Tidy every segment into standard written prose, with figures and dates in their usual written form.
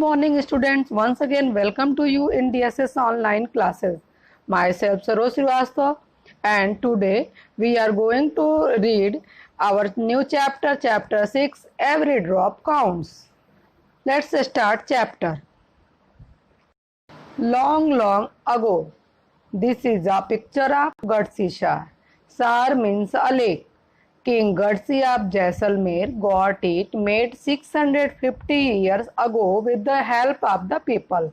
morning students, once again welcome to you in DSS online classes. Myself Saroj Srivastava, and today we are going to read our new chapter 6, Every Drop Counts. Let's start chapter. Long ago. This is a picture of Gadsi Shah. Shar means a lake. King Gadsi of Jaisalmer got it made 650 years ago with the help of the people.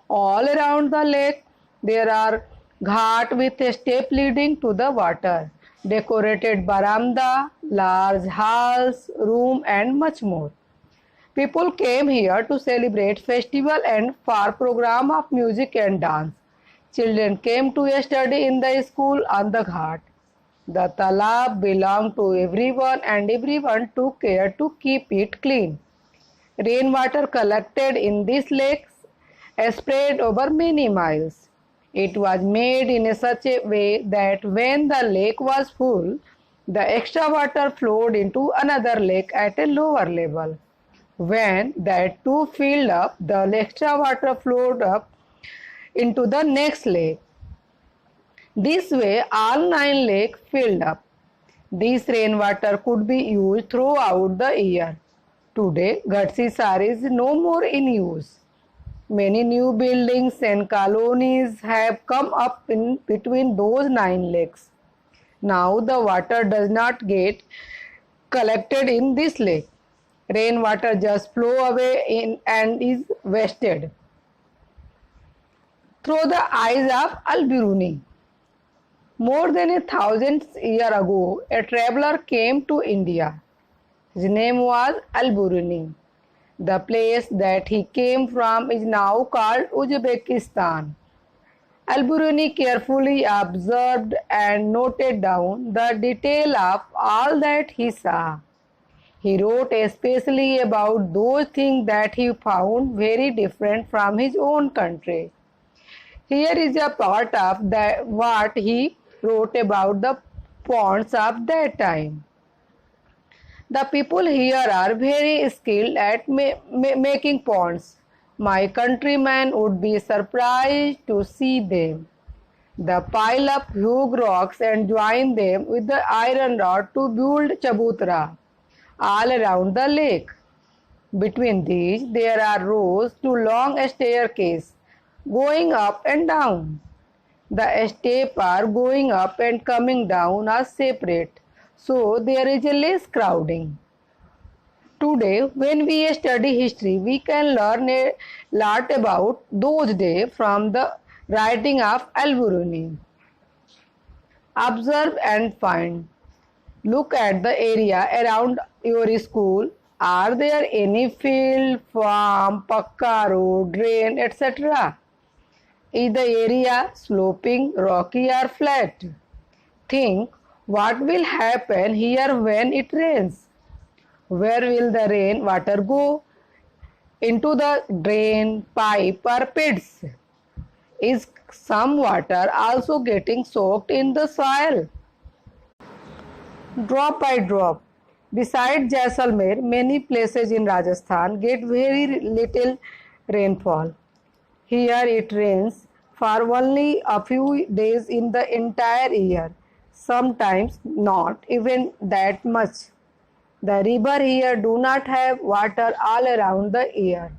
All around the lake there are ghat with a step leading to the water, decorated baranda, large halls, room and much more. People came here to celebrate festival and for program of music and dance. Children came to study in the school on the ghat. The talab belonged to everyone and everyone took care to keep it clean. Rainwater collected in these lakes spread over many miles. It was made in such a way that when the lake was full, the extra water flowed into another lake at a lower level. When that too filled up, the extra water flowed up into the next lake. This way, all 9 lakes filled up. This rainwater could be used throughout the year. Today, Gadsi Shar is no more in use. Many new buildings and colonies have come up in between those 9 lakes. Now, the water does not get collected in this lake. Rainwater just flow away and is wasted. Through the eyes of Al-Biruni. More than 1,000 years ago, a traveler came to India. His name was Al-Biruni. The place that he came from is now called Uzbekistan. Al-Biruni carefully observed and noted down the detail of all that he saw. He wrote especially about those things that he found very different from his own country. Here is a part of what he wrote about the ponds of that time. The people here are very skilled at making ponds. My countrymen would be surprised to see them. They pile up huge rocks and join them with the iron rod to build chabutra all around the lake. Between these, there are rows to long staircases going up and down. The steps are going up and coming down are separate, so there is a less crowding. Today, when we study history, we can learn a lot about those days from the writing of Al-Biruni. Observe and find. Look at the area around your school. Are there any field, farm, pakka road, drain, etc.? Is the area sloping, rocky or flat? Think what will happen here when it rains. Where will the rain water go? Into the drain, pipe or pits? Is some water also getting soaked in the soil? Drop by drop. Besides Jaisalmer, many places in Rajasthan get very little rainfall. Here it rains for only a few days in the entire year, sometimes not even that much. The river here do not have water all around the year,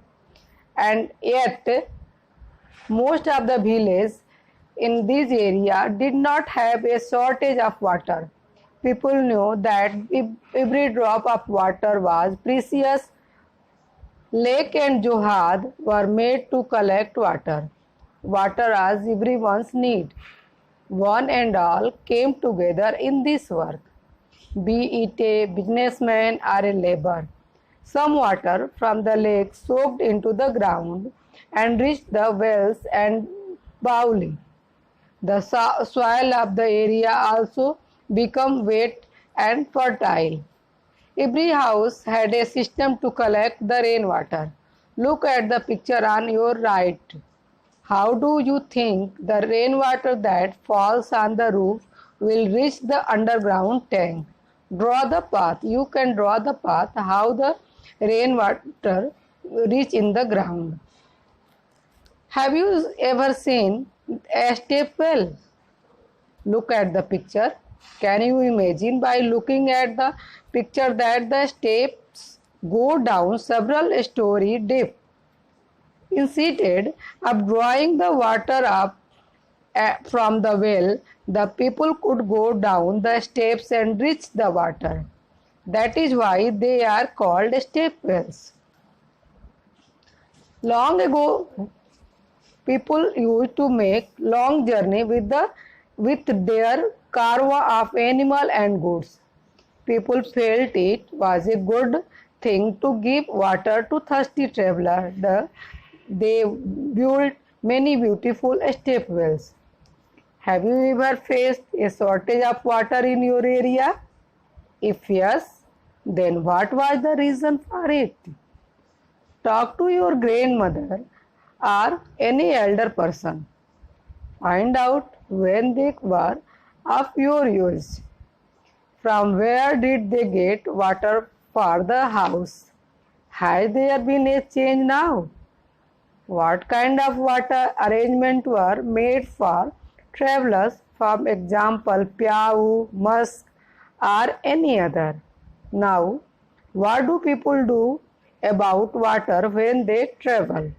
and yet most of the villages in this area did not have a shortage of water. People knew that every drop of water was precious. Lake and Johad were made to collect water. Water was everyone's need. One and all came together in this work, be it a businessman or a laborer. Some water from the lake soaked into the ground and reached the wells and Bauli. The soil of the area also became wet and fertile. Every house had a system to collect the rainwater. Look at the picture on your right. How do you think the rainwater that falls on the roof will reach the underground tank? Draw the path. You can draw the path how the rainwater reach in the ground. Have you ever seen a step well? Look at the picture. Can you imagine by looking at the picture that the steps go down several story deep? Instead of drawing the water up from the well, the people could go down the steps and reach the water. That is why they are called step wells. Long ago, people used to make long journey with their carva of animal and goods. People felt it was a good thing to give water to thirsty traveler. They built many beautiful step wells. Have you ever faced a shortage of water in your area? If yes, then what was the reason for it? Talk to your grandmother or any elder person. Find out when they were of your age. From where did they get water for the house? Has there been a change now? What kind of water arrangement were made for travelers, for example, Piau, Musk, or any other? Now, what do people do about water when they travel?